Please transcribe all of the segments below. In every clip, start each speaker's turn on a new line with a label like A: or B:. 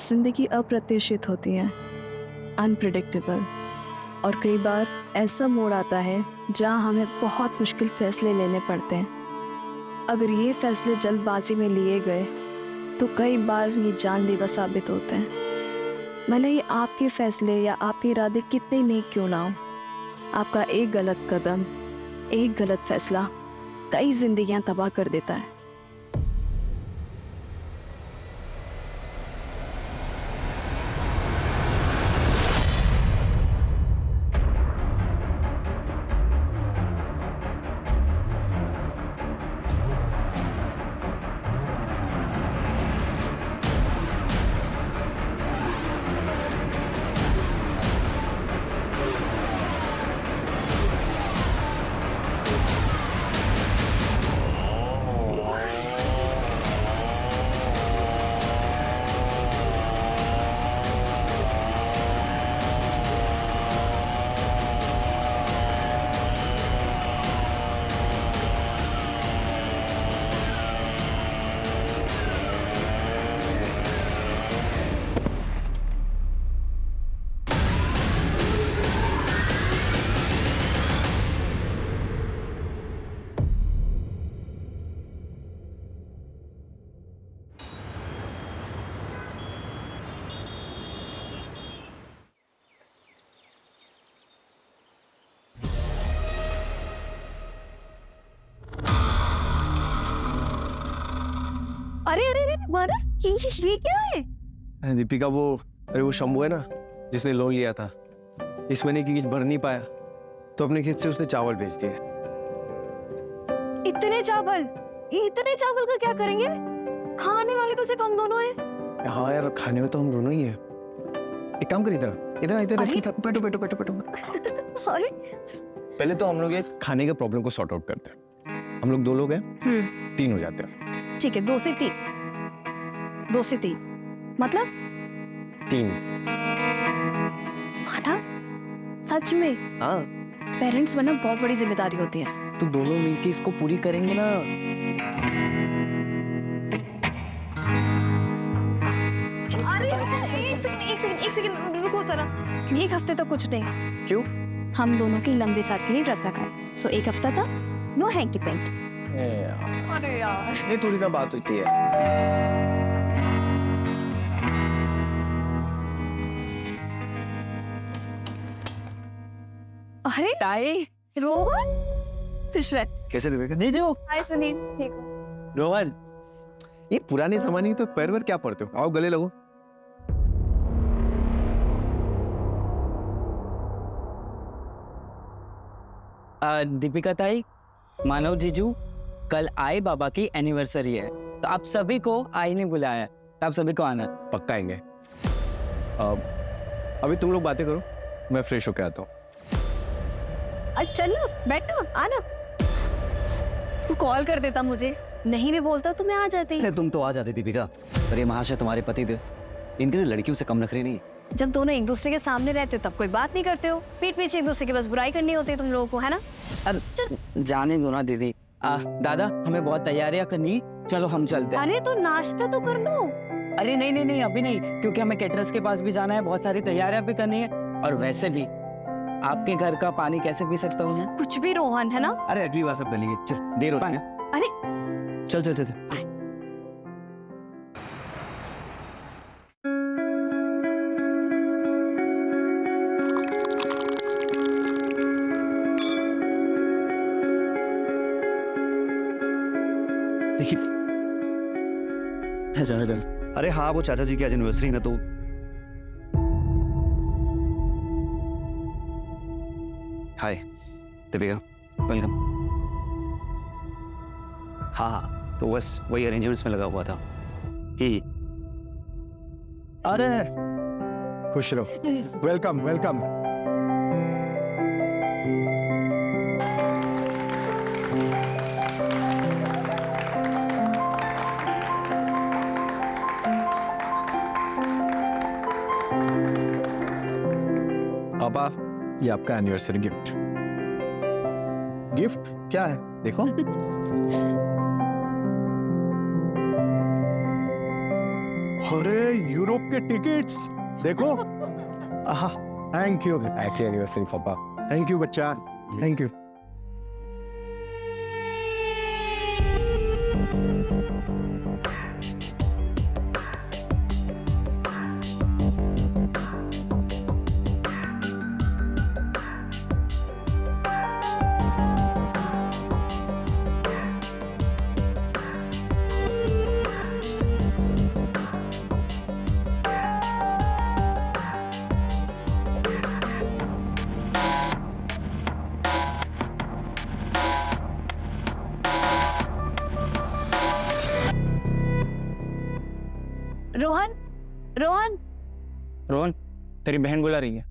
A: जिंदगी अप्रत्याशित होती है, अनप्रिडिक्टेबल, और कई बार ऐसा मोड़ आता है जहां हमें बहुत मुश्किल फैसले लेने पड़ते हैं। अगर ये फैसले जल्दबाजी में लिए गए तो कई बार ये जानलेवा साबित होते हैं। भले ही आपके फैसले या आपके इरादे कितने नेक क्यों ना हो, आपका एक गलत कदम, एक गलत फैसला कई जिंदगियां तबाह कर देता है।
B: अरे अरे अरे मानव, ये क्या है?
C: दीपिका वो शंभू है ना, जिसने लोन लिया था। इस महीने की किस्त भर नहीं पाया तो अपने खेत से उसने चावल बेच दिए।
B: इतने चावल का क्या करेंगे? खाने वाले तो सिर्फ हम दोनों हैं।
C: हाँ यार, खाने में तो हम दोनों ही हैं। एक काम कर, इधर इधर इधर बैठो बैठो बैठो बैठो।
B: अरे
C: पहले तो हम लोग ये खाने के प्रॉब्लम को सॉर्ट आउट करते हैं। हम लोग 2 लोग हैं, 3 हो जाते हैं।
B: ठीक है, 2 से 3 मतलब
C: 3।
B: मानव, सच में
C: हाँ,
B: पेरेंट्स बनना बहुत बड़ी जिम्मेदारी होती है।
D: तो दोनों मिलके इसको पूरी करेंगे ना।
B: एक सेकंड रुको जरा। एक हफ्ते तो कुछ नहीं।
C: क्यों?
B: हम दोनों की लंबे साथ के लिए व्रत रखा है, सो एक हफ्ता तक नो हैंकी पेंट। अरे यार,
C: ये थोड़ी ना बात होती है।
B: अरे
D: ताई,
B: रोहन, खुश रह।
C: कैसे दीपिका?
D: जीजू।
B: हाय सुनील, ठीक हो?
C: रोहन, ये पुराने जमाने की तो पैर वैर क्या पड़ते हो? आओ गले लगो।
D: दीपिका ताई, मानव जीजू, कल आई बाबा की एनिवर्सरी है, तो आप सभी को आई ने बुलाया है, तो आप सभी को आना है।
C: पक्का आएंगे। अभी तुम लोग बातें करो, मैं फ्रेश होके आता हूँ।
B: चल ना, बैठ ना, आना। तू कॉल कर देता मुझे, नहीं भी बोलता तो मैं आ जाती।
E: अरे तुम तो आ जाती दीपिका, पर ये महाशय तुम्हारे पति थे, इनके लड़कियों से कम नखरे नहीं।
B: जब दोनों एक दूसरे के सामने रहते हो तब कोई बात नहीं करते हो, पीठ पीछे एक दूसरे की बस बुराई करनी होती है तुम लोगों को, है ना?
D: अब जाने दो ना दीदी। दादा, हमें बहुत तैयारियां करनी, चलो हम चलते हैं।
B: अरे तो नाश्ता तो कर लो।
D: अरे नहीं नहीं नहीं, अभी नहीं, क्योंकि हमें कैटरर्स के पास भी जाना है, बहुत सारी तैयारियां भी करनी है, और वैसे भी आपके घर का पानी कैसे पी सकता हूँ मैं?
B: कुछ भी रोहन, है ना?
E: अरे अगली बार सब कर लेंगे, चल देर होती है।
B: अरे
E: चल चल चल। अरे हाँ, वो चाचा जी की आज एनिवर्सरी ना, तो हाय दीपिका, वेलकम। हाँ हाँ, तो बस वही अरेंजमेंट्स में लगा हुआ था ही।
C: अरे खुश रहो। Welcome welcome. पापा, ये आपका एनिवर्सरी गिफ्ट। गिफ्ट क्या है देखो।
F: अरे यूरोप के टिकट्स देखो। थैंक यू,
C: हैप्पी एनिवर्सरी पापा।
F: थैंक यू बच्चा, थैंक यू।
A: रोहन, रोहन,
D: रोहन, तेरी बहन बुला रही है।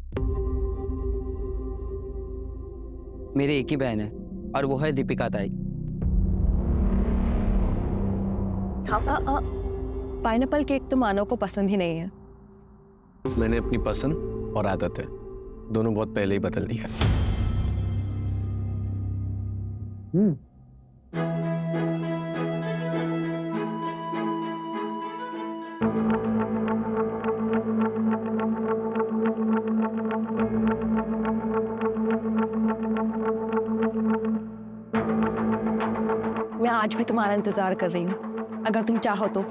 D: मेरी एक ही बहन है और वो है दीपिका ताई।
G: पाइनएप्पल केक तो मानव को पसंद ही नहीं है।
C: मैंने अपनी पसंद और आदत है दोनों बहुत पहले ही बदल दिया।
G: मैं आज भी तुम्हारा इंतजार कर रही हूँ, अगर तुम चाहो तो।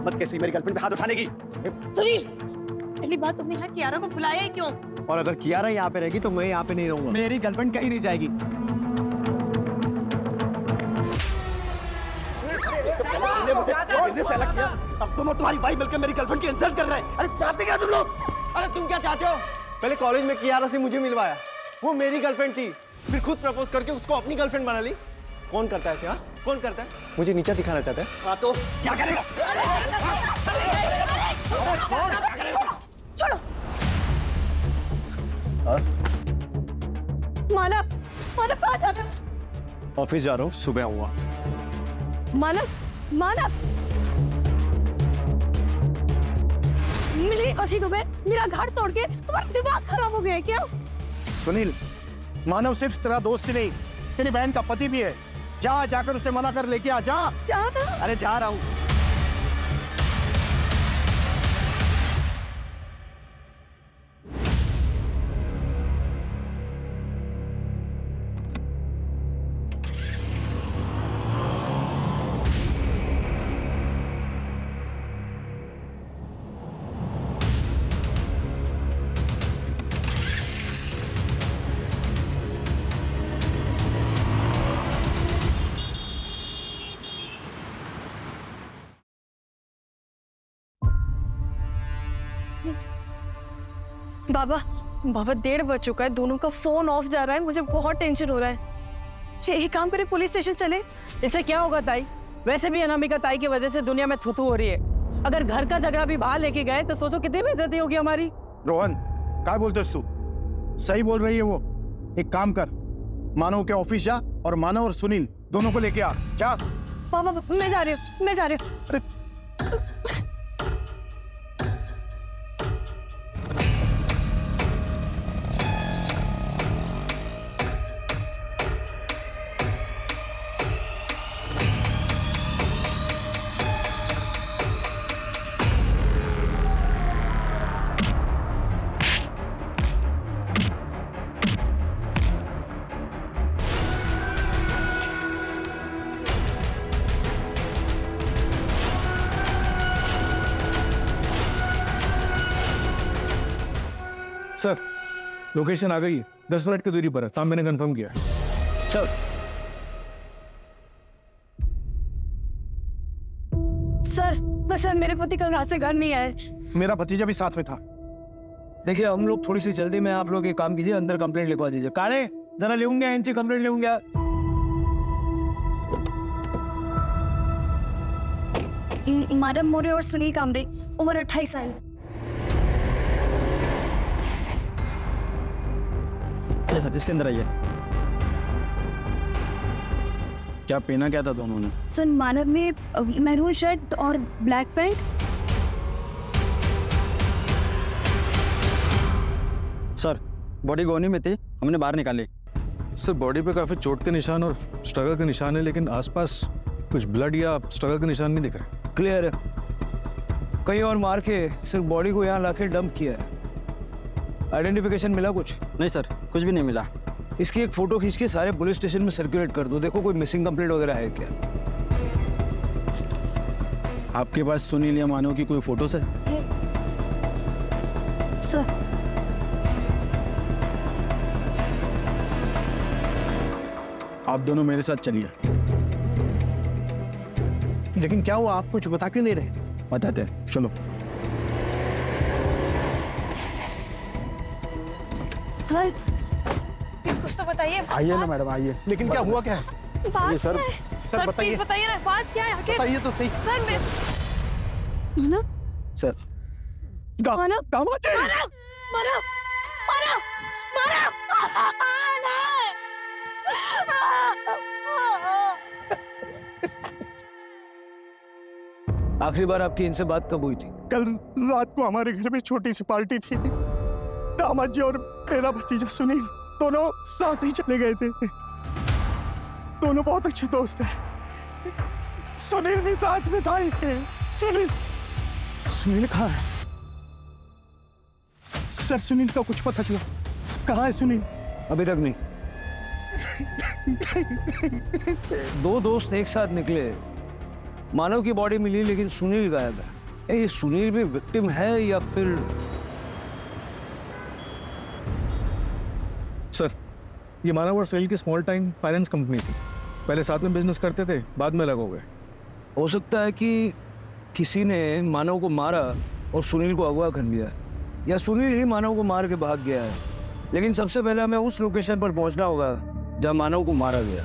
E: मत कैसे मेरी गर्लफ्रेंड पे हाथ उठाने की।
B: सुनील, पहली बात तुमने यहाँ कियारा को बुलाया ही क्यों?
C: और अगर कियारा यहाँ पे रहेगी तो मैं यहाँ पे नहीं रहूंगा।
E: मेरी गर्लफ्रेंड कहीं नहीं जाएगी। अब तुम और तुम्हारी भाई मिलकर मेरी गर्लफ्रेंड की इंसल्ट कर रहे हैं। अरे चाहते क्या तुम लोग?
C: अरे तुम क्या चाहते हो? पहले कॉलेज में कियारा से मुझे मिलवाया, वो मेरी गर्लफ्रेंड थी, फिर खुद प्रपोज करके उसको अपनी गर्लफ्रेंड बना ली। कौन करता है ऐसे? हाँ, कौन करता है? मुझे नीचा दिखाना चाहता है।
E: हाँ तो क्या करेगा?
B: छोड़ो। मानव, मानव कहाँ जा रहे हो?
C: ऑफिस जा रहा हूँ, सुबह आऊंगा।
B: मानव, मानव, मिली कसी तुम्हें? मेरा घर तोड़ के तुम्हारा दिमाग खराब हो गया है क्या?
F: सुनील, मानव सिर्फ तेरा दोस्त ही नहीं, तेरी बहन का पति भी है। जा, जाकर उसे मना कर लेके आ। जा।
B: चाहता?
E: अरे जा रहा हूँ।
B: बाबा, बाबा 1:30 बज चुका है, दोनों का फोन ऑफ जा रहा है, मुझे बहुत टेंशन हो रहा है। एक काम करे, पुलिस स्टेशन चले।
D: इससे क्या होगा ताई? वैसे भी अनामिका ताई की वजह से दुनिया में थूथू हो रही है। अगर घर का झगड़ा भी बाहर लेके गए तो सोचो कितनी बेइज्जती होगी हमारी।
F: रोहन, क्या बोलते तू? सही बोल रही है वो। एक काम कर, मानव के ऑफिस जा और मानव और सुनील दोनों को लेके आ। जा।
B: बाबा, मैं जा रही हूँ, मैं जा रही हूँ।
F: अरे सर, लोकेशन आ गई है, 10 मिनट की दूरी पर है। साहब मैंने कंफर्म किया।
D: सर,
B: सर, मेरे पति कल रात से घर नहीं आए।
F: मेरा भतीजा भी साथ में था।
H: देखिए हम लोग थोड़ी सी जल्दी में, आप लोग एक काम कीजिए, अंदर कंप्लेंट लिखवा दीजिए। काले जरा लेंगे इनसे कंप्लेंट लेंगे।
B: मैडम मोरे और सुनील कामरे, उम्र 28 साल।
H: सर इसके अंदर आइए। क्या पहना क्या था दोनों ने?
B: सर, मानव ने मैरून शर्ट और ब्लैक पैंट।
H: सर बॉडी गोनी में थी, हमने बाहर निकाली।
F: सर बॉडी पे काफी चोट के निशान और स्ट्रगल के निशान है, लेकिन आसपास कुछ ब्लड या स्ट्रगल के निशान नहीं दिख रहे।
H: क्लियर है, कहीं और मार के सिर्फ बॉडी को यहाँ लाके डंप किया है। आइडेंटिफिकेशन मिला कुछ?
D: नहीं सर, कुछ भी नहीं मिला।
H: इसकी एक फोटो खींच के सारे पुलिस स्टेशन में सर्कुलेट कर दो, देखो कोई मिसिंग कंप्लेंट वगैरह है क्या।
F: आपके पास सुनील या मानव की कोई फोटोज है?
A: सर
F: आप दोनों मेरे साथ चलिए। लेकिन क्या हुआ, आप कुछ बता क्यों नहीं रहे? बताते हैं, चलो।
B: सर प्लीज कुछ तो बताइए।
F: आइए ना मैडम, आइए। लेकिन क्या हुआ क्या है?
B: बात
F: सर,
B: क्या है?
F: सर बताइए।
B: प्लीज बताइए ना, बात क्या है आखिर?
F: बताइए तो सही।
B: सर मैं मानव
F: सर
B: मानव
F: दामाद जी!
B: मानव मानव मानव
H: आखिरी बार आपकी इनसे बात कब हुई थी?
F: कल रात को हमारे घर में छोटी सी पार्टी थी। दामाद जी और मेरा भतीजा सुनील दोनों साथ ही चले गए थे। दोनों बहुत अच्छे दोस्त हैं। सुनील भी साथ में था। सुनील कहाँ है? सर सुनील का कुछ पता चला? कहाँ है सुनील?
H: अभी तक नहीं। दो दोस्त एक साथ निकले, मानव की बॉडी मिली लेकिन सुनील गायब है। ये सुनील भी विक्टिम है या फिर?
F: सर ये मानव और सुनील की स्मॉल टाइम फाइनेंस कंपनी थी। पहले साथ में बिजनेस करते थे, बाद में अलग हो गए।
H: हो सकता है कि किसी ने मानव को मारा और सुनील को अगवा कर लिया, या सुनील ही मानव को मार के भाग गया है। लेकिन सबसे पहले हमें उस लोकेशन पर पहुंचना होगा जहां मानव को मारा गया।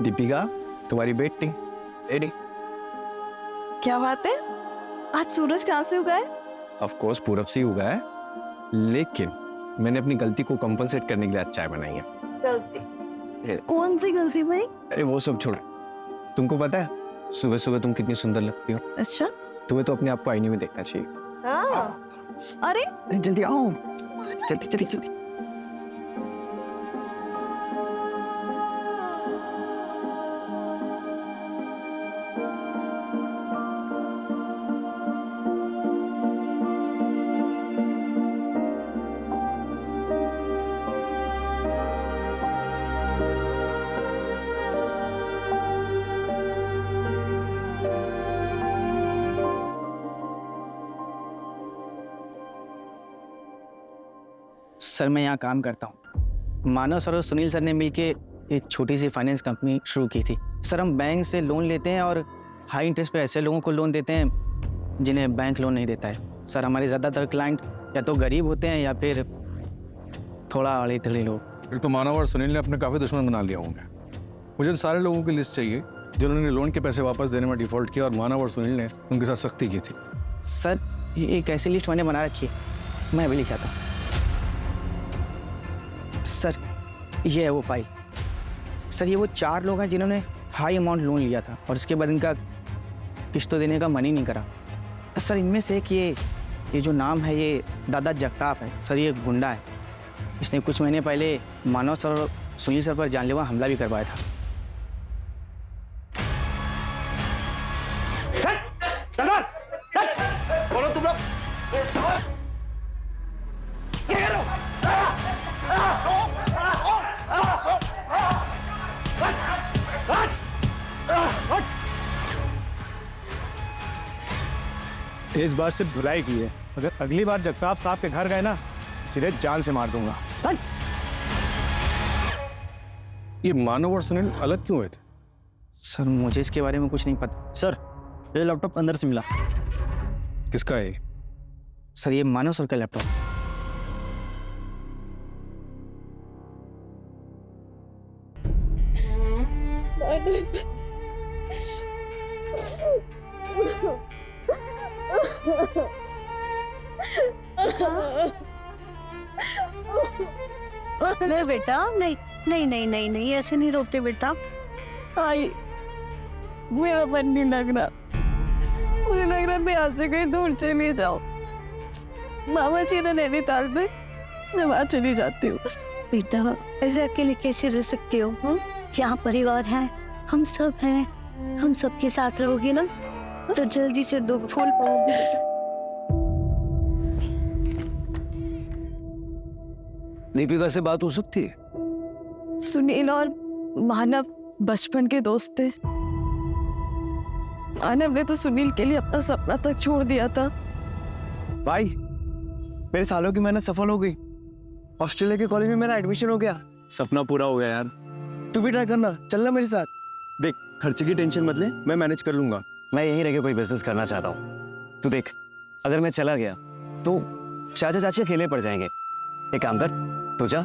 C: दीपिका, तुम्हारी बेटी रेडी?
G: क्या बात है, आज सूरज कहाँ से उगा है?
C: ऑफ कोर्स पूरब से ही उगा है, लेकिन मैंने अपनी गलती को कंपनसेट करने के लिए आज चाय बनाई है।
G: गलती? कौन सी गलती भाई?
C: अरे वो सब छोड़, तुमको पता है सुबह सुबह तुम कितनी सुंदर लगती हो।
G: अच्छा।
C: तुम्हें तो अपने आप को आईने में देखना चाहिए।
G: अरे
C: अरे जल्दी आओ, जल्दी जल्दी जल्दी।
D: सर मैं यहाँ काम करता हूँ। मानव सर और सुनील सर ने मिलके एक छोटी सी फाइनेंस कंपनी शुरू की थी। सर हम बैंक से लोन लेते हैं और हाई इंटरेस्ट पे ऐसे लोगों को लोन देते हैं जिन्हें बैंक लोन नहीं देता है। सर हमारे ज़्यादातर क्लाइंट या तो गरीब होते हैं या फिर थोड़ा अड़े तड़े लोग।
F: फिर तो मानव और सुनील ने अपने काफी दुश्मन बना लिया होंगे। मुझे उन सारे लोगों की लिस्ट चाहिए जिन्होंने लोन के पैसे वापस देने में डिफॉल्ट किया और मानव और सुनील ने उनके साथ सख्ती की थी।
D: सर ये एक ऐसी लिस्ट मैंने बना रखी है, मैं अभी लिखाता हूँ। सर ये है वो फाइल। सर ये वो 4 लोग हैं जिन्होंने हाई अमाउंट लोन लिया था और इसके बाद इनका किस्तों देने का मन ही नहीं करा। सर इनमें से एक ये जो नाम है ये दादा जगताप है। सर ये गुंडा है, इसने कुछ महीने पहले मानव सर और सुनील सर पर जानलेवा हमला भी करवाया था।
C: बोलो तुम लोग।
H: इस बार सिर्फ धुलाई की है, अगर अगली बार जगताप साहब के घर गए ना सीधे जान से मार दूंगा।
F: ये मानव और सुनील अलग क्यों हुए थे?
D: सर मुझे इसके बारे में कुछ नहीं पता। सर ये लैपटॉप अंदर से मिला।
F: किसका है?
D: सर ये मानव सर का लैपटॉप।
G: नहीं बेटा, नहीं नहीं नहीं नहीं नहीं, ऐसे नहीं रोते बेटा।
B: आई, मेरा मन नहीं लग रहा। मुझे लग रहा है मैं यहाँ से कहीं दूर चली जाऊँ। मामा जी ने नैनीताल में, मैं वहाँ चली जाती हूँ।
G: बेटा ऐसे अकेले कैसे रह सकते हो? यहाँ परिवार है, हम सब हैं, हम सबके साथ रहोगे ना तो जल्दी से दो फूल पाओगे।
H: दीपिका से बात हो सकती है?
B: सुनील और मानव बचपन के दोस्त थे। मानव ने तो सुनील के लिए अपना सपना तक छोड़ दिया था।
C: भाई मेरे सालों की मेहनत सफल हो गई। ऑस्ट्रेलिया के कॉलेज में मेरा एडमिशन हो गया। सपना पूरा हो गया यार। तू भी ट्राई करना, चलना मेरे साथ। देख खर्चे की टेंशन मत ले, मैं मैनेज कर लूंगा।
E: मैं यहीं रह के कोई बिजनेस करना चाहता हूँ। तू देख, अगर मैं चला गया तो चाचा चाची अकेले पड़ जाएंगे। एक काम कर, तू जा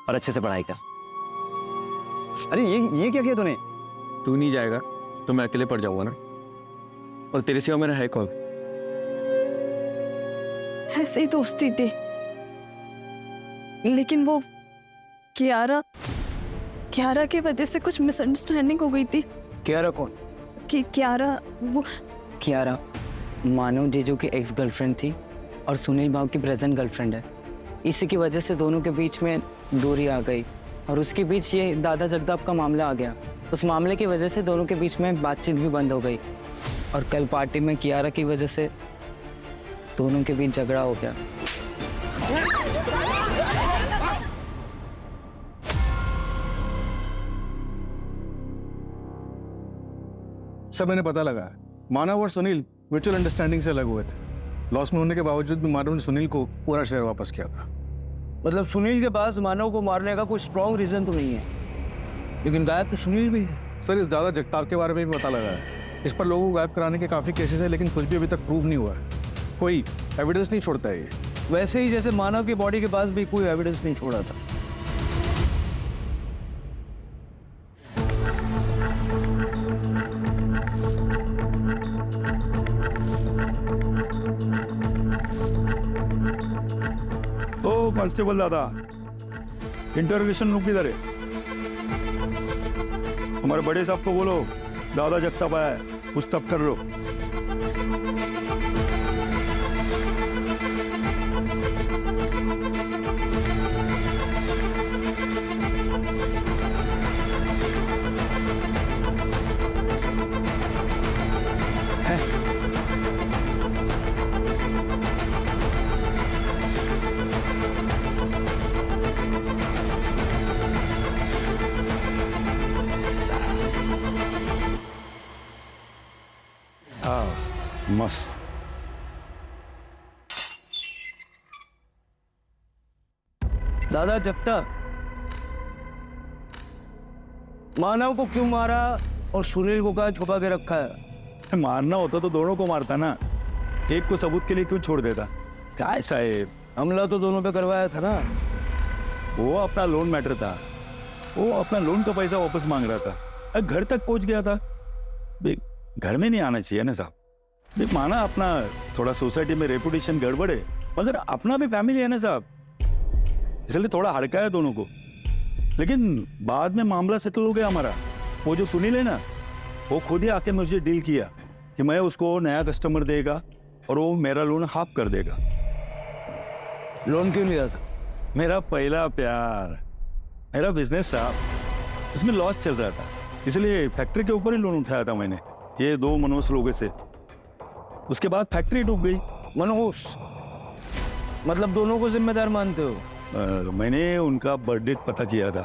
E: और अच्छे से पढ़ाई कर। अरे ये क्या किया तूने?
C: तू नहीं जाएगा तो मैं अकेले पड़ जाऊंगा ना, और तेरे सिवा मेरा है कौन?
B: ऐसे ही दोस्ती थी, लेकिन वो कियारा की वजह से कुछ मिसअंडरस्टैंडिंग हो गई थी।
H: कियारा कौन?
B: कि कियारा वो
I: कियारा मानव जीजू की एक्स गर्लफ्रेंड थी और सुनील भाव की प्रेजेंट गर्लफ्रेंड है। इसी की वजह से दोनों के बीच में दूरी आ गई और उसके बीच ये दादा जगताप का मामला आ गया। उस मामले की वजह से दोनों के बीच में बातचीत भी बंद हो गई और कल पार्टी में कियारा की वजह से दोनों के बीच झगड़ा हो गया।
F: सब मैंने पता लगा है, मानव और सुनील म्यूचुअल अंडरस्टैंडिंग से अलग हुए थे। लॉस में होने के बावजूद भी मानव ने सुनील को पूरा शेयर वापस किया था।
H: मतलब सुनील के पास मानव को मारने का कोई स्ट्रॉन्ग रीजन तो नहीं है, लेकिन गायब तो सुनील भी है।
F: सर इस दादा जगताप के बारे में भी पता लगा है। इस पर लोगों को गायब कराने के काफी केसेस है, लेकिन कुछ भी अभी तक प्रूव नहीं हुआ है। कोई एविडेंस नहीं छोड़ता है ये।
H: वैसे ही जैसे मानव की बॉडी के पास भी कोई एविडेंस नहीं छोड़ा था।
F: ओ कांस्टेबल दादा, इंटरोगेशन रूम किधर है? हमारे बड़े साहब को बोलो दादा जगताप आया है, पूछताछ कर लो। मस्त।
H: दादा जगताप, मानव को क्यों मारा और सुनील को कहाँ छुपा के रखा है?
F: मारना होता तो दोनों को मारता ना, एक को सबूत के लिए क्यों छोड़ देता? क्या है साहेब,
H: हमला तो दोनों पे करवाया था ना।
F: वो अपना लोन मैटर था, वो अपना लोन का पैसा वापस मांग रहा था, घर तक पहुंच गया था। घर में नहीं आना चाहिए ना साहब। माना अपना थोड़ा सोसाइटी में रेपुटेशन गड़बड़ है, मगर अपना भी फैमिली है ना साहब, इसलिए थोड़ा हड़का है दोनों को। लेकिन बाद में मामला सेटल हो गया हमारा। वो जो सुनील है ना, वो खुद ही आके मुझे डील किया कि मैं उसको नया कस्टमर देगा और वो मेरा लोन हाफ कर देगा।
H: लोन क्यों लिया था?
F: मेरा पहला प्यार, मेरा बिजनेस साहब, इसमें लॉस चल रहा था, इसलिए फैक्ट्री के ऊपर ही लोन उठाया था मैंने, ये 2 मनोज लोगों से। उसके बाद फैक्ट्री डूब गई।
H: मनोज मतलब दोनों को जिम्मेदार मानते हो?
F: मैंने उनका बर्थ डेट पता किया था,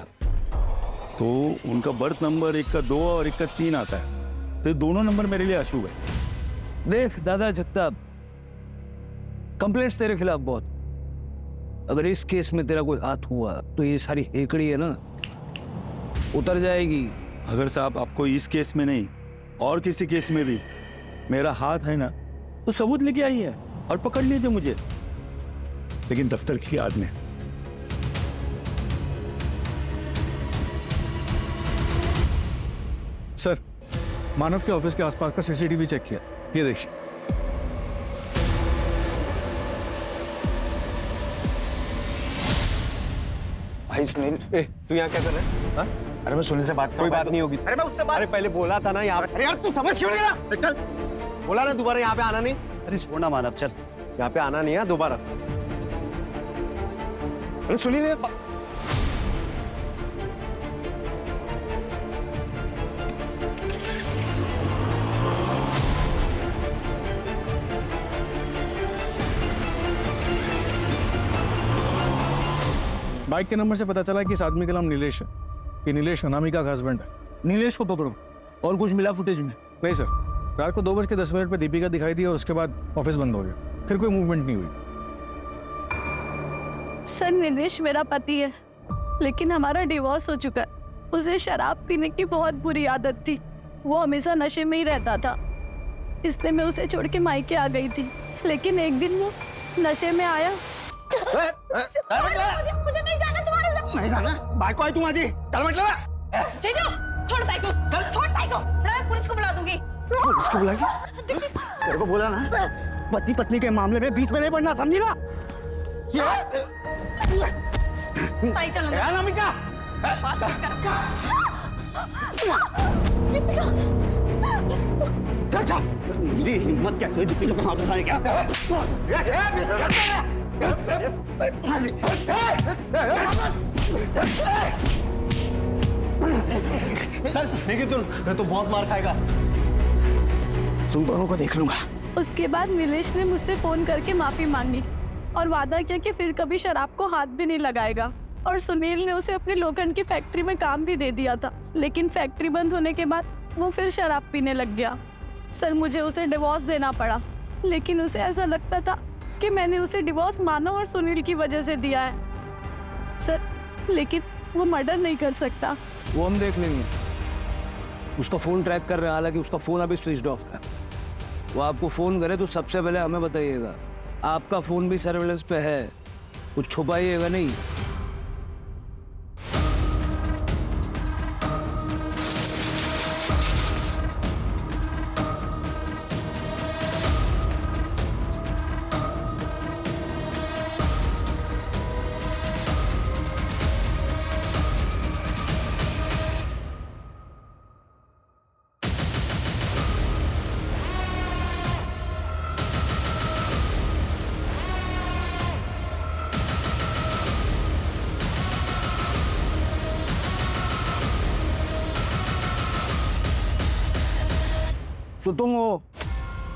F: तो उनका बर्थ नंबर एक का 2 और एक का 3 आता है, तो दोनों नंबर मेरे लिए अशुभ है।
H: देख दादा जगताप, कंप्लेंट्स तेरे खिलाफ बहुत। अगर इस केस में तेरा कोई हाथ हुआ तो ये सारी हेकड़ी है ना, उतर जाएगी।
J: अगर साहब आपको इस केस में नहीं और किसी केस में भी मेरा हाथ है ना, तो सबूत लेके आइए और पकड़ लीजिए मुझे, लेकिन दफ्तर की याद में।
F: सर, मानव के ऑफिस के आसपास का सीसीटीवी चेक किया, ये देखिए।
C: भाई सुनील, तू यहाँ क्या कर रहा है? हाँ?
F: अरे मैं सुनील से बात
C: कोई बात नहीं होगी। अरे मैं उससे अरे पहले बोला था ना यहाँ पे। अरे यार तू समझ क्यों नहीं रहा? चल, बोला ना दोबारा यहाँ पे आना नहीं।
E: अरे छोड़ ना मानव, चल।
C: यहाँ पे आना नहीं है दोबारा। अरे सुनील,
F: बाइक के नंबर से पता चला कि इस आदमी का नाम नीलेश है। ये नीलेश अनामिका का हस्बैंड है।
H: नीलेश को पकड़ो। और कुछ मिला फुटेज में?
F: नहीं सर, रात को 2:10 पे दीपिका दिखाई दी और उसके बाद ऑफिस बंद हो गया, फिर कोई मूवमेंट नहीं हुई।
B: सर, नीलेश मेरा पति है, लेकिन हमारा डिवोर्स हो चुका है। उसे शराब पीने की बहुत बुरी आदत थी। वो हमेशा नशे में ही रहता था, इसलिए मैं उसे छोड़ के मायके आ गई थी। लेकिन एक दिन वो नशे में आया।
G: मुझे नहीं जाना तुम्हारे साथ।
F: नहीं जाना, बाइक को आई तू आजी, चल मत लगा।
G: जीजू, छोड़ साइको, छोड़ साइको, मैं पुलिस को बुला दूंगी।
F: पुलिस को बुलाएगी? तेरे को बोला ना, पति पत्नी के मामले में बीच में नहीं पड़ना, समझी ना?
G: ताई चलो।
F: अनामिका, चल चल।
E: मेरी हिम्मत कैसे हुई दीपिका को हाथ उठाने क्या?
C: चल देखिए मैं तो बहुत मार खाएगा।
F: तुम दोनों को देख लूंगा।
B: उसके बाद नीलेश ने मुझसे फोन करके माफी मांगी और वादा किया कि फिर कभी शराब को हाथ भी नहीं लगाएगा। और सुनील ने उसे अपनी लोखंड की फैक्ट्री में काम भी दे दिया था, लेकिन फैक्ट्री बंद होने के बाद वो फिर शराब पीने लग गया। सर, मुझे उसे डिवोर्स देना पड़ा, लेकिन उसे ऐसा लगता था कि मैंने उसे डिवोर्स मानव और सुनील की वजह से दिया है। सर, लेकिन वो मर्डर नहीं कर सकता।
H: वो हम देख लेंगे। उसका फोन ट्रैक कर रहे हैं, हालांकि उसका फोन अभी स्विच ऑफ है। वो आपको फोन करे तो सबसे पहले हमें बताइएगा। आपका फोन भी सर्विलेंस पे है, कुछ छुपाइएगा नहीं। तो तुम हो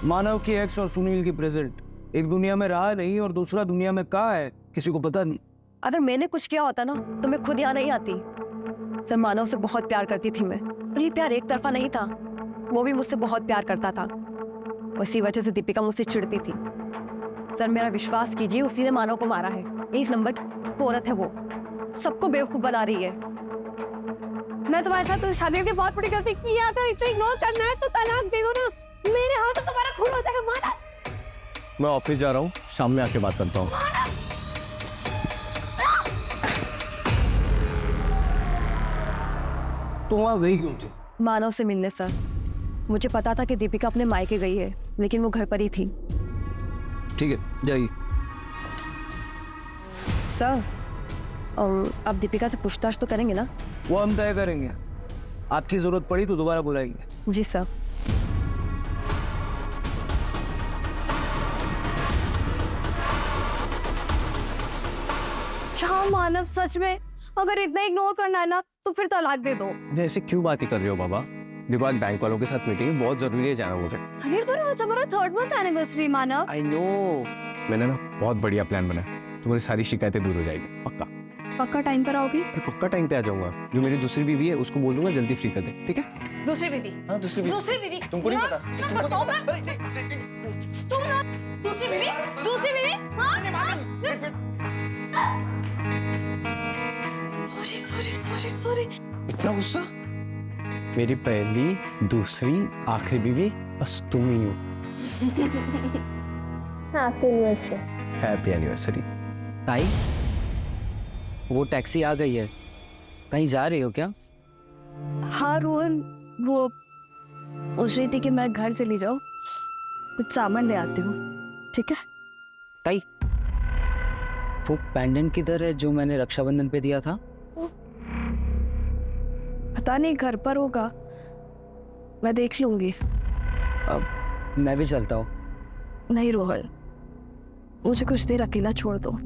H: मानव की एक्स और सुनील की प्रेजेंट। एक दुनिया में रहा नहीं और दूसरा दुनिया में कहाँ है, किसी को पता नहीं।
K: अगर मैंने कुछ किया होता ना तो मैं खुद यहाँ नहीं आती। सर, मानव से बहुत प्यार करती थी मैं, और ये प्यार एक तरफा नहीं था। वो भी मुझसे बहुत प्यार करता था। उसी वजह से दीपिका मुझसे चिढ़ती थी। सर, मेरा विश्वास कीजिए, उसी ने मानव को मारा है। एक नंबर की औरत है वो, सबको बेवकूफ बना रही है।
B: मैं तुम्हारे साथ शादी करके बहुत बड़ी गलती की है। अगर इसे इग्नोर करना है तो तलाक दे दो ना, मेरे हाथ तो तुम्हारा खून हो जाएगा। मानव,
C: मैं ऑफिस जा रहा हूँ, शाम में आके बात करता हूँ।
H: तुम वहां गई क्यों थी?
K: मानव से मिलने सर। मुझे पता था कि दीपिका अपने मायके गई है, लेकिन वो घर पर ही थी।
H: ठीक है, जाइए।
K: सर, अब दीपिका से पूछताछ तो करेंगे ना?
H: वो हम तय करेंगे। आपकी जरूरत पड़ी तो दोबारा बुलाएंगे।
K: जी सर।
B: क्या मानव, सच में अगर इतना इग्नोर करना है ना तो फिर तलाक दे दो।
C: ऐसे क्यों बातें कर रहे हो बाबा? देखो आज बैंक वालों के साथ मीटिंग है, बहुत जरूरी है जाना मुझे।
B: अरे पर आज हमारा 3rd month anniversary Manav.
C: I know, मैंने ना बहुत बढ़िया प्लान बनाया, तुम्हारी सारी शिकायतें दूर हो जाएगी। पक्का
A: पक्का टाइम पर आओगे?
C: अरे पक्का टाइम पे आ जाऊंगा। जो मेरी दूसरी बीवी है उसको बोल दूंगा जल्दी फ्री कर दे, ठीक है?
G: दूसरी बीवी?
C: हाँ दूसरी बीवी।
G: दूसरी बीवी?
C: तुमको नहीं पता?
G: नंबर 2 का? तुम ना दूसरी बीवी? दूसरी बीवी? हाँ? Sorry sorry sorry sorry.
H: इतना गुस्सा?
C: मेरी पहली, दूसरी, आखिरी बीवी बस तुम ही हो। Happy anniversary.
I: ताई, वो टैक्सी आ गई है, कहीं जा रही हो क्या?
A: हाँ रोहन, वो सोच रही थी कि मैं घर चली जाऊँ, कुछ सामान ले आती हूँ, ठीक है?
I: ताई, वो पेंडेंट किधर है जो मैंने रक्षाबंधन पे दिया था?
A: पता नहीं, घर पर होगा, मैं देख लूंगी।
I: अब मैं भी चलता हूँ।
A: नहीं रोहन, मुझे कुछ देर अकेला छोड़ दो।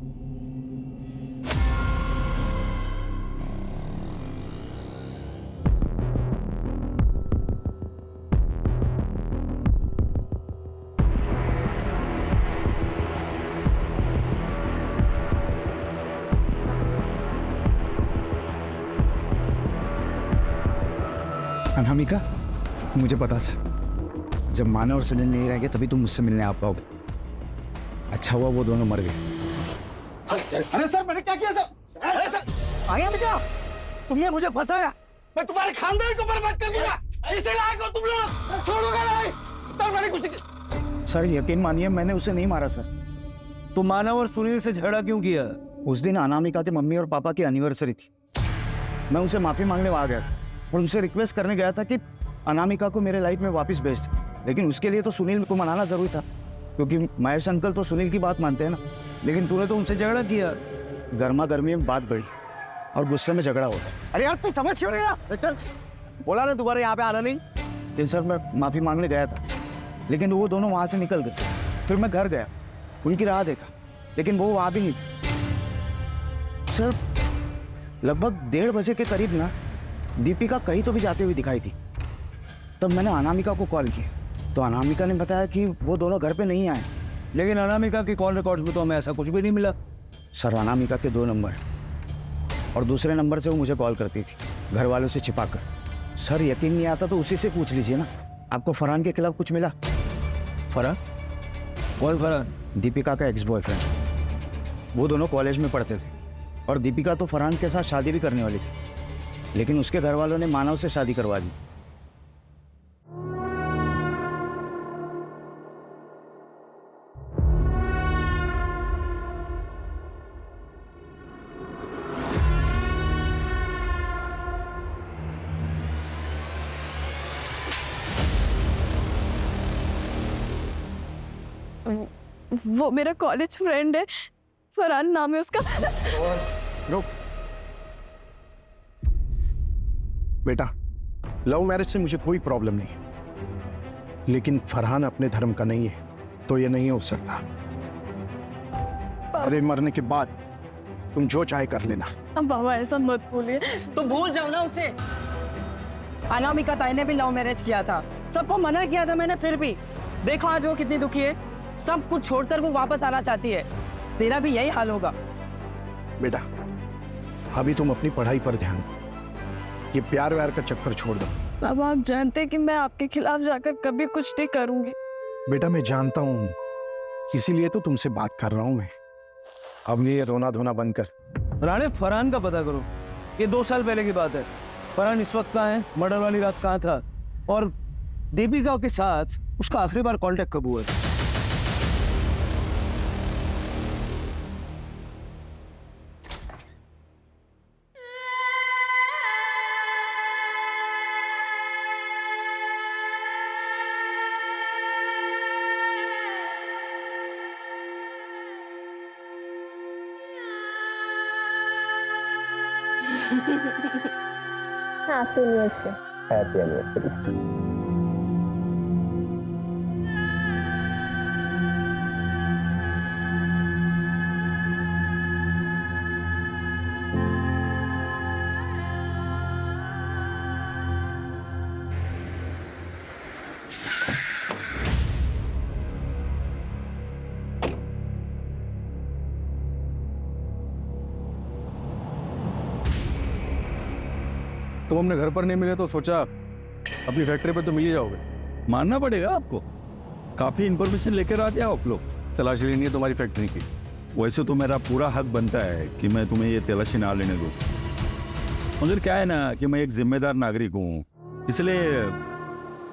H: अनामिका, मुझे पता था जब मानव और सुनील नहीं रहेंगे तभी तुम मुझसे मिलने आ पाओगे। अच्छा हुआ वो दोनों मर गए।
F: अरे सर, मैंने क्या किया सर? अरे सर, आया बेटा, तुमने मुझे फंसाया, मैं तुम्हारे खानदान को बर्बाद कर दूंगा, इसे लायक हो तुम लोग, छोड़ोगे नहीं। सर मैंने कुछ
H: सर यकीन मानिए मैंने उसे नहीं मारा सर।
C: तो मानव और सुनील से झगड़ा क्यों किया?
H: उस दिन अनामिका के मम्मी और पापा की एनिवर्सरी थी। मैं उनसे माफी मांगने आ गया और उनसे रिक्वेस्ट करने गया था कि अनामिका को मेरे लाइफ में वापस भेज दे, लेकिन उसके लिए तो सुनील को मनाना जरूरी था, क्योंकि महेश अंकल तो सुनील की बात मानते हैं ना।
C: लेकिन तूने तो उनसे झगड़ा किया।
H: गर्मा गर्मी में बात बढ़ी और गुस्से में झगड़ा होता।
F: अरे यार तू समझ क्यों नहीं रहा? चल,
C: बोला ना दोबारा यहाँ पे आना नहीं।
H: लेकिन सर मैं माफी मांगने गया था, लेकिन वो दोनों वहाँ से निकल गए। फिर मैं घर गया, उनकी राह देखा, लेकिन वो वहाँ भी नहीं थी। सर लगभग 1:30 बजे के करीब ना दीपिका कहीं तो भी जाते हुए दिखाई थी। तब मैंने अनामिका को कॉल किया तो अनामिका ने बताया कि वो दोनों घर पे नहीं आए।
C: लेकिन अनामिका की कॉल रिकॉर्ड्स में तो हमें ऐसा कुछ भी नहीं मिला।
H: सर अनामिका के 2 नंबर और दूसरे नंबर से वो मुझे कॉल करती थी, घर वालों से छिपाकर। सर यकीन नहीं आता तो उसी से पूछ लीजिए ना, आपको फरहान के खिलाफ कुछ मिला?
C: फरहान? कौन फरहान?
H: दीपिका का एक्स बॉयफ्रेंड। वो दोनों कॉलेज में पढ़ते थे और दीपिका तो फरहान के साथ शादी भी करने वाली थी, लेकिन उसके घर वालों ने मानव से शादी करवा दी।
A: वो मेरा कॉलेज फ्रेंड है, फरहान नाम है उसका।
F: रुक बेटा, लव मैरिज से मुझे कोई प्रॉब्लम नहीं, लेकिन फरहान अपने धर्म का नहीं है तो ये नहीं हो सकता। अरे मरने के बाद तुम जो चाहे कर लेना।
A: अब बाबा ऐसा मत बोलिए।
I: तो भूल जाओ ना उसे। अनामिका ताई ने भी लव मैरिज किया था, सबको मना किया था मैंने, फिर भी देखो आज वो कितनी दुखी है। सब कुछ छोड़कर वो वापस आना चाहती है। तेरा भी यही हाल होगा।
F: बेटा अभी तुम अपनी पढ़ाई पर ध्यान दो, ये प्यार व्यार का चक्कर छोड़ दो।
A: बाबा आप जानते हैं कि मैं आपके खिलाफ जाकर कभी कुछ नहीं करूंगी।
F: बेटा मैं जानता हूँ, इसीलिए तो तुमसे बात कर रहा हूँ मैं। अब ये रोना धोना बंद कर।
C: राणे, फरहान का पता करो, ये 2 साल पहले की बात है। फरहान इस वक्त कहाँ है, मर्डर वाली रात कहाँ था, और दीपिका के साथ उसका आखिरी बार कांटेक्ट कब हुआ था?
E: Happy anniversary.
J: तुम अपने घर पर नहीं मिले तो सोचा अपनी फैक्ट्री पर तो मिल ही जाओगे। मानना पड़ेगा आपको, काफी इंफॉर्मेशन लेकर आते हो आप लोग। तलाशी लेनी है तुम्हारी फैक्ट्री की। वैसे तो मेरा पूरा हक बनता है कि मैं तुम्हें ये तलाशी ना लेने दूं, मगर क्या है ना कि मैं एक जिम्मेदार नागरिक हूँ, इसलिए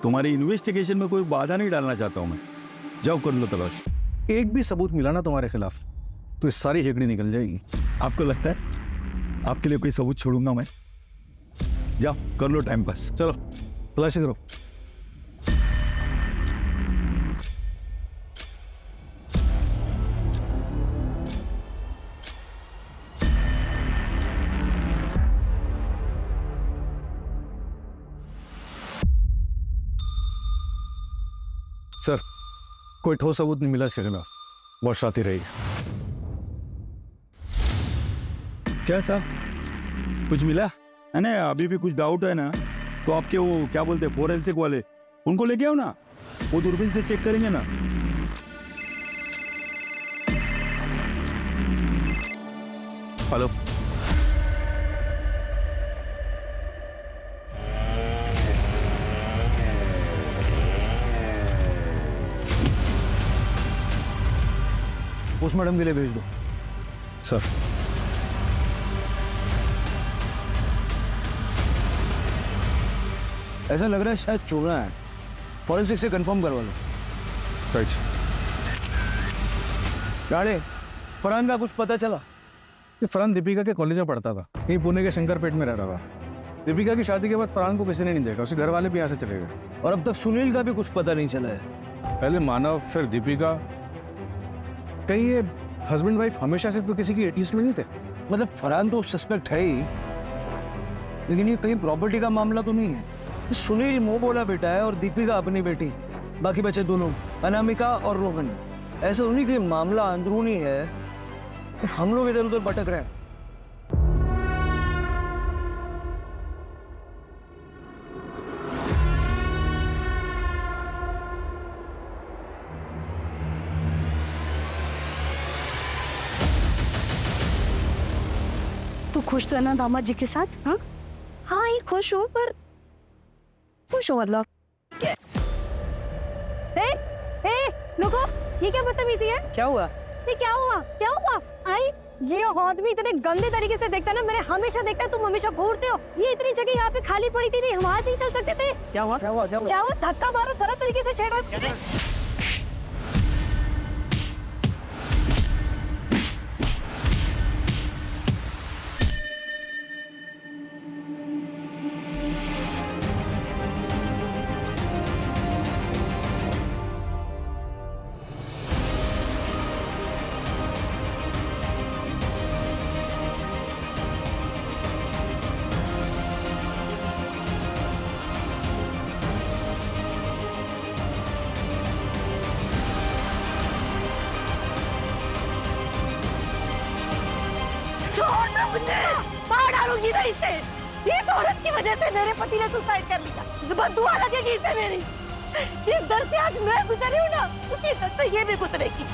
J: तुम्हारी इन्वेस्टिगेशन में कोई बाधा नहीं डालना चाहता हूँ मैं। जाओ कर लो तलाश।
F: एक भी सबूत मिला ना तुम्हारे खिलाफ तो इस सारी हेगड़ी निकल जाएगी।
J: आपको लगता है आपके लिए कोई सबूत छोड़ूंगा मैं? जाओ कर लो टाइम पास।
F: चलो तलाशी करो। सर, कोई ठोस सबूत नहीं मिला इसके खिलाफ। बहुत शाती रही।
J: क्या साहब कुछ मिला है ना? अभी भी कुछ डाउट है ना तो आपके वो क्या बोलते हैं फोरेंसिक वाले, उनको लेके आओ ना, वो दूरबीन से चेक करेंगे ना।
F: हेलो,
H: पोस्टमार्टम के लिए भेज दो।
F: सर
H: ऐसा लग रहा है शायद चोरा है, फॉरेंसिक से कंफर्म करवा लो।
F: राइट।
H: गाड़े फरहान का कुछ पता चला?
F: ये फरहान दीपिका के कॉलेज में पढ़ता था, यहीं पुणे के शंकरपेट में रह रहा था। दीपिका की शादी के बाद फरहान को किसी ने नहीं देखा, उसके घर वाले भी यहाँ से चले गए।
H: और अब तक सुनील का भी कुछ पता नहीं चला है।
F: पहले मानव फिर दीपिका। कहीं ये हस्बैंड वाइफ हमेशा से तो किसी की लिस्ट में नहीं थे?
H: मतलब फरहान तो सस्पेक्ट है ही, लेकिन ये कहीं प्रॉपर्टी का मामला तो नहीं है। सुनील मोह बोला बेटा है और दीपिका अपनी बेटी, बाकी बचे दो लोग अनामिका और रोहन। ऐसा उन्हीं के मामला अंदरूनी है, हम लोग इधर उधर भटक रहे हैं।
G: तू खुश तो है ना दामाद जी के साथ? हाँ
K: हाँ ये खुश हूँ, पर खुश हो मतलब
B: रुको, ये क्या बदतमीजी है?
D: क्या हुआ?
B: ये क्या हुआ? क्या हुआ? आई ये आदमी इतने गंदे तरीके से देखता है ना, मैंने हमेशा देखता है, तुम हमेशा घूरते हो। ये इतनी जगह यहाँ पे खाली पड़ी थी, नहीं हम आज नहीं चल सकते थे?
D: क्या हुआ? क्या हुआ? क्या हुआ?
B: क्या हुआ? धक्का मारो, गलत तरीके से छेड़ा। छोड़ना मुझे, मार डालूंगी मैं इसे। इस औरत की वजह से मेरे पति ने सुसाइड कर लिया, बदुआ लगेगी इसे मेरी। जिस दर्द से आज मैं गुजरी हूँ ना, उसी दर्द से ये भी गुजरेगी।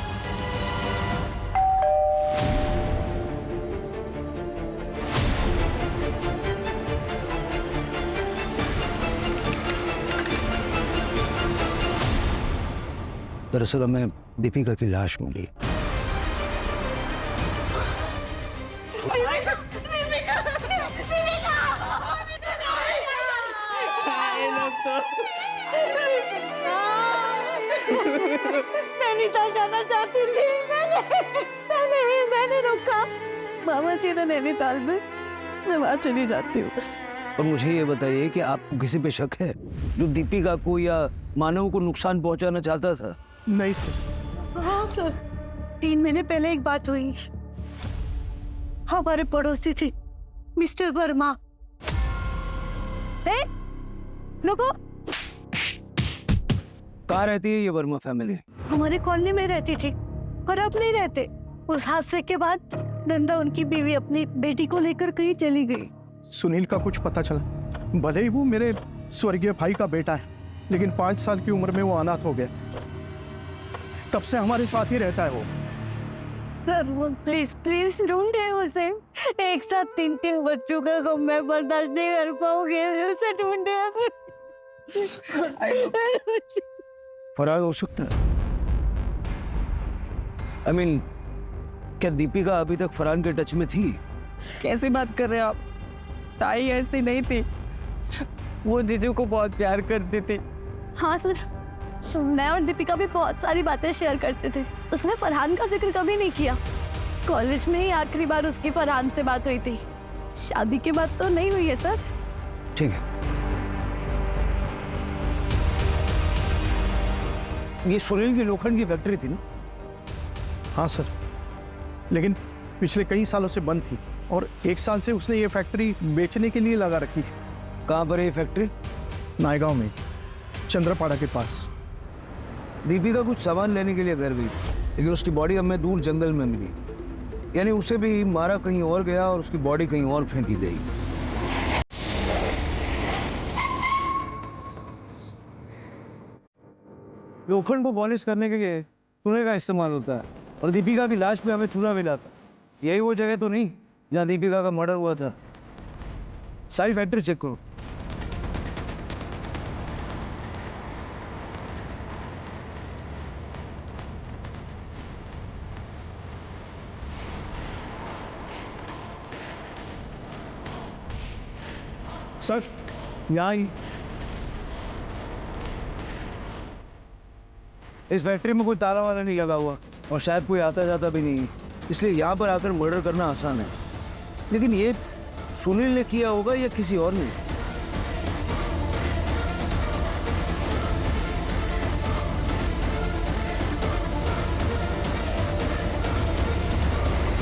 H: दरअसल हमें दीपिका की लाश मिली।
B: नैनीताल जाना चाहती थी, मैंने रोका। मामा जी ने नैनीताल में, मैं वहाँ चली जाती हूँ।
H: और मुझे ये बताइए कि आपको किसी पे शक है जो दीपिका को या मानव को नुकसान पहुंचाना चाहता था?
F: नहीं सर।
G: हाँ सर, 3 महीने पहले एक बात हुई। हमारे पड़ोसी थे मिस्टर वर्मा।
B: रुको,
H: कहाँ रहती है ये वर्मा फैमिली?
G: हमारे कॉलोनी में रहती थी और अब नहीं रहते। उस हादसे के बाद नंदा उनकी बीवी अपनी बेटी को लेकर कहीं चली गई।
F: सुनील का कुछ पता चला? भले ही वो मेरे स्वर्गीय भाई का बेटा है, लेकिन 5 साल की उम्र में वो अनाथ हो गया। तब से हमारे साथ ही रहता है वो।
G: सर वो प्लीज प्लीज ढूंढे उसे। एक साथ 3 बच्चों का गम मैं बर्दाश्त नहीं कर पाऊंगी, उसे ढूंढे।
H: फरार हो सकता है। I mean, क्या दीपिका अभी तक फरहान के टच में थी?
B: कैसी बात कर रहे हैं आप?
I: ताई ऐसी नहीं थी, वो जीजू को बहुत प्यार करती थी।
B: हाँ सर, मैं और दीपिका भी बहुत सारी बातें शेयर करते थे। उसने फरहान का जिक्र कभी नहीं किया। कॉलेज में ही आखिरी बार उसकी फरहान से बात हुई थी। शादी के बाद तो नहीं हुई है सर।
H: ठीक है, ये सुनील की लोखंड की फैक्ट्री थी ना?
F: हाँ सर, लेकिन पिछले कई सालों से बंद थी और 1 साल से उसने ये फैक्ट्री बेचने के लिए लगा रखी थी।
H: कहाँ पर है ये फैक्ट्री?
F: नायगांव में, चंद्रपाड़ा के पास।
H: दीपिका कुछ सामान लेने के लिए घर गई, लेकिन उसकी बॉडी हमें दूर जंगल में मिली। यानी उसे भी मारा कहीं और गया और उसकी बॉडी कहीं और फेंकी गई। लोखंड को पॉलिश करने के लिए चूने का इस्तेमाल होता है और दीपिका की लाश पे हमें चूना मिला था। यही वो जगह तो नहीं जहाँ दीपिका का मर्डर हुआ था? सारी फैक्ट्री चेक करो।
F: सर, यहाँ ही
H: इस फैक्ट्री में कोई ताला वाला नहीं लगा हुआ और शायद कोई आता जाता भी नहीं, इसलिए यहाँ पर आकर मर्डर करना आसान है। लेकिन ये सुनील ने किया होगा या किसी और ने?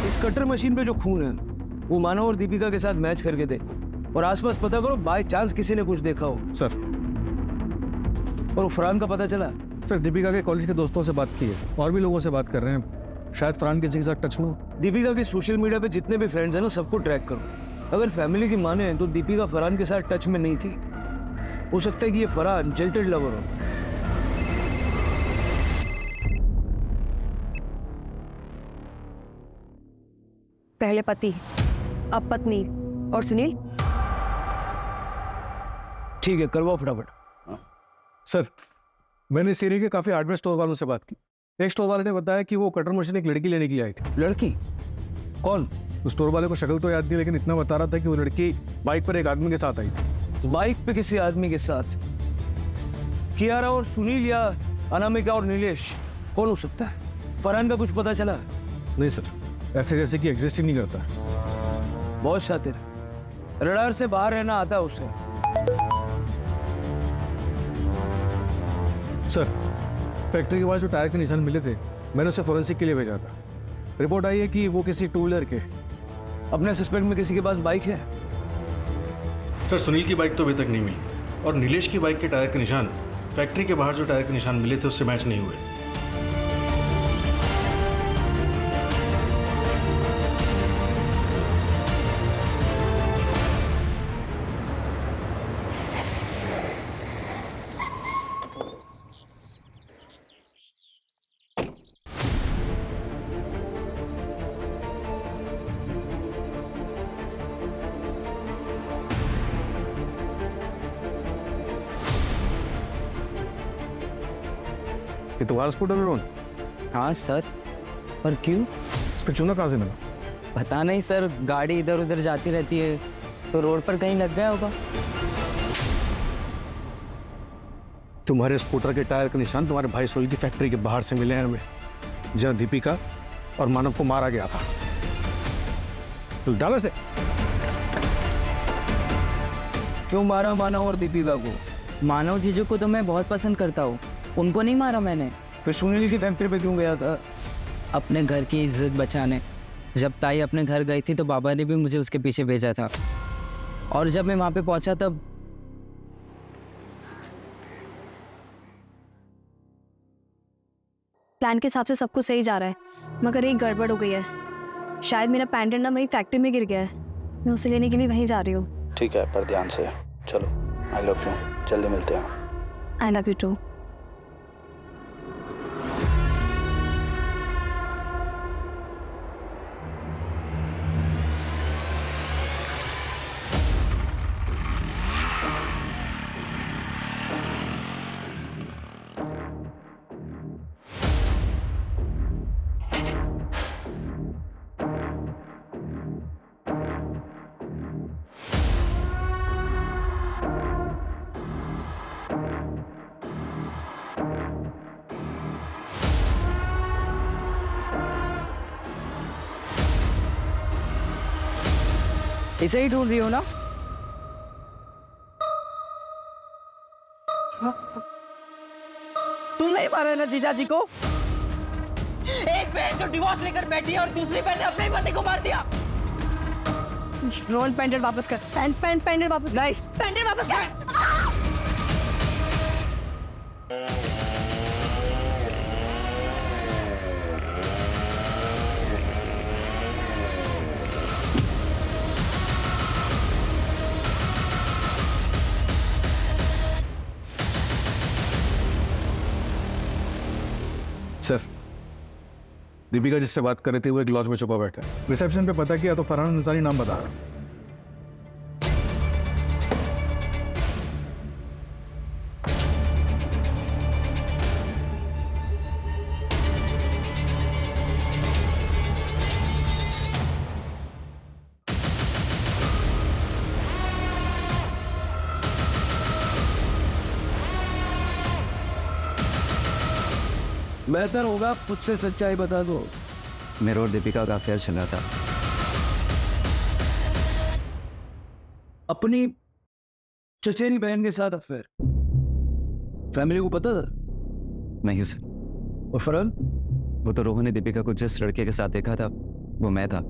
H: इस कटर मशीन पे जो खून है वो मानव और दीपिका के साथ मैच करके दे और आसपास पता करो, बाय चांस किसी ने कुछ देखा हो।
F: सर,
H: और फरहान का पता चला?
F: सर दीपिका के कॉलेज के दोस्तों से बात की है और भी लोगों से बात कर रहे हैं। शायद फरहान किसी के साथ टच में हो।
H: दीपिका के सोशल मीडिया पे जितने भी फ्रेंड्स हैं ना, सबको ट्रैक करो। अगर फैमिली की माने तो दीपिका फरहान के साथ टच में नहीं थी। हो सकता है कि ये फरहान जिल्टेड लवर हो।
K: पहले पति, अब पत्नी और सुनील।
H: ठीक है, करवाओ फटाफट।
F: सर, मैंने इस एरिया के काफी हार्डवेयर स्टोर वालों से बात की। एक स्टोर वाले ने बताया कि वो कटर मशीन एक लड़की लेने के लिए आई थी।
H: लड़की? कौन?
F: उस स्टोर वाले को शक्ल तो याद नहीं, लेकिन इतना बता रहा था कि वो लड़की बाइक पर एक आदमी के साथ आई थी।
H: बाइक पे किसी आदमी के साथ? कियारा और सुनील या अनामिका और नीलेश? कौन हो सकता है? फरहान का कुछ पता चला?
F: नहीं सर, ऐसे जैसे कि एग्जिस्ट ही नहीं करता।
H: बहुत शातिर, रडार से बाहर रहना आता है उसे।
F: सर, फैक्ट्री के पास जो टायर के निशान मिले थे, मैंने उसे फोरेंसिक के लिए भेजा था। रिपोर्ट आई है कि वो किसी टू व्हीलर के।
H: अपने सस्पेक्ट में किसी के पास बाइक है?
L: सर, सुनील की बाइक तो अभी तक नहीं मिली और नीलेश की बाइक के टायर के निशान फैक्ट्री के बाहर जो टायर के निशान मिले थे उससे मैच नहीं हुए।
F: ये तुम्हारा स्कूटर लोन?
I: हाँ सर, पर क्यों?
F: इस पे चूना कहाँ से मिला?
I: पता नहीं सर, गाड़ी इधर उधर जाती रहती है तो रोड पर कहीं लग गया होगा।
F: तुम्हारे स्कूटर के टायर के निशान तुम्हारे भाई सोहेल की फैक्ट्री के बाहर से मिले हैं हमें, जहाँ दीपिका और मानव को मारा गया था। तो डालो से।
H: क्यों मारा मानव और दीपिका को?
I: मानव जीजू को तो मैं बहुत पसंद करता हूँ, उनको नहीं मारा मैंने।
H: फिर सुनील की फैक्ट्री पे क्यों गया था?
I: अपने घर की इज्जत बचाने। जब ताई अपने घर गई थी तो बाबा ने भी मुझे उसके पीछे भेजा था, और जब मैं वहाँ पे पहुँचा तब
A: प्लान के हिसाब से सब कुछ सही जा रहा है, मगर एक गड़बड़ हो गई है। शायद मेरा पेंडेंट ना वही फैक्ट्री में गिर गया है। मैं उसे लेने के लिए वहीं जा रही हूँ।
J: ठीक है, पर ध्यान से चलो। आई लव यू, जल्दी मिलते हैं।
A: I love you too.
I: इसे ही ढूंढ रही हो ना? तुम नहीं मारे ना जीजा जी को? एक बहन जो डिवोर्स लेकर बैठी है और दूसरी बहन ने अपने ही पति को मार दिया।
K: रोहन पैंडेट वापस कर। पैंडेट वापस।
I: नहीं,
K: पैंडेट वापस कर।
L: सर, दीपिका जिससे बात कर रही थी वो एक लॉज में छुपा बैठा है। रिसेप्शन पे पता किया तो फरहान अंसारी नाम बता रहा है।
H: बेहतर होगा खुद से सच्चाई बता दो।
E: मेरे और दीपिका का अफेयर चल रहा था।
H: अपनी चचेरी बहन के साथ अफेयर? फैमिली को पता था?
E: नहीं सर।
H: और फरहान?
E: वो तो रोहन ने दीपिका को जिस लड़के के साथ देखा था वो मैं था।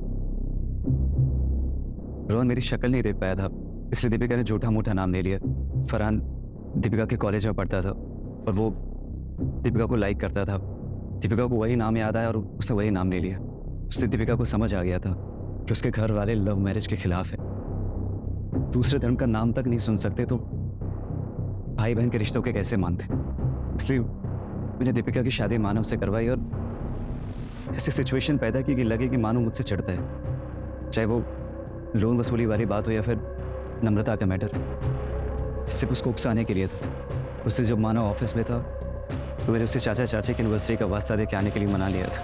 E: रोहन मेरी शक्ल नहीं देख पाया था, इसलिए दीपिका ने झूठा मूठा नाम ले लिया। फरहान दीपिका के कॉलेज में पढ़ता था और वो दीपिका को लाइक करता था। दीपिका को वही नाम याद आया और उसने वही नाम ले लिया। उससे दीपिका को समझ आ गया था कि उसके घर वाले लव मैरिज के खिलाफ है, दूसरे धर्म का नाम तक नहीं सुन सकते तो भाई बहन के रिश्तों के कैसे मानते। इसलिए मैंने दीपिका की शादी मानव से करवाई और ऐसी सिचुएशन पैदा की कि लगे कि मानव मुझसे चिढ़ता है, चाहे वो लोन वसूली वाली बात हो या फिर नम्रता का मैटर। सिर्फ उसको उकसाने के लिए था। उससे जब मानव ऑफिस में था तो मैंने उससे चाचा चाची की एनिवर्सरी का वास्ता दे के आने के लिए मना लिया था।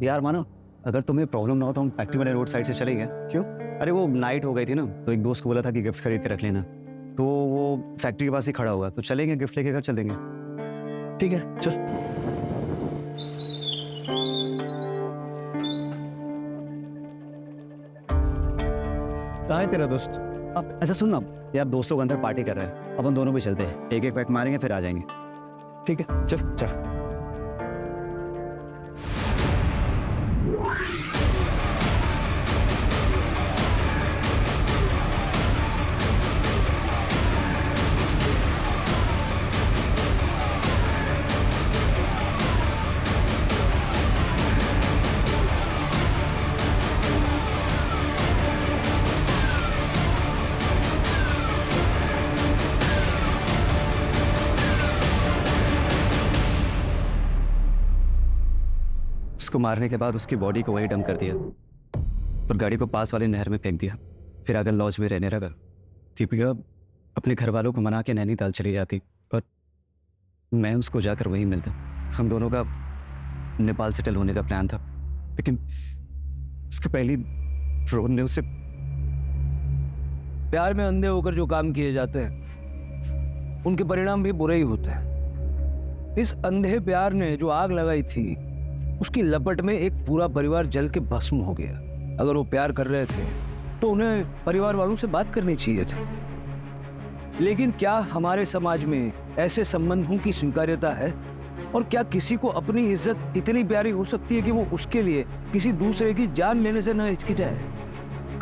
E: यार मानो, अगर तुम्हें प्रॉब्लम ना हो तो हम फैक्ट्री वाले रोड साइड से चले गए। क्यों? अरे वो नाइट हो गई थी ना, तो एक दोस्त को बोला था कि गिफ्ट खरीद के रख लेना, तो वो फैक्ट्री के पास ही खड़ा होगा, तो चलेंगे गिफ्ट लेके घर चल देंगे।
H: ठीक है चल।
C: कहाँ है तेरा दोस्त?
E: अब ऐसा सुन ना यार, दोस्तों को अंदर पार्टी कर रहे हैं, अपन दोनों भी चलते हैं, एक एक पैक मारेंगे फिर आ जाएंगे।
C: ठीक है चल चल।
E: उसको मारने के बाद उसकी बॉडी को वही डंप कर दिया और गाड़ी को पास वाले नहर में फेंक दिया, फिर आकर लॉज में रहने लगा। दीपिका अपने घर वालों को मना के नैनीताल चली जाती और मैं उसको जाकर वहीं मिलता। हम दोनों का नेपाल सेटल होने का प्लान था, लेकिन उसके पहली रोहन ने उसे
H: प्यार में अंधे होकर जो काम किए जाते हैं उनके परिणाम भी बुरे ही होते हैं। इस अंधे प्यार ने जो आग लगाई थी उसकी लपट में एक पूरा परिवार जल के भस्म हो गया। अगर वो प्यार कर रहे थे तो उन्हें परिवार वालों से बात करनी चाहिए थी, लेकिन क्या हमारे समाज में ऐसे संबंधों की स्वीकार्यता है? और क्या किसी को अपनी इज्जत इतनी प्यारी हो सकती है कि वो उसके लिए किसी दूसरे की जान लेने से न हिचकिचाए?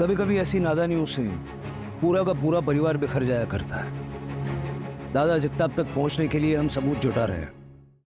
H: कभी कभी ऐसी नादानियों से पूरा का पूरा परिवार बिखर जाया करता है। दादा जगताप तक पहुंचने के लिए हम सबूत जुटा रहे हैं।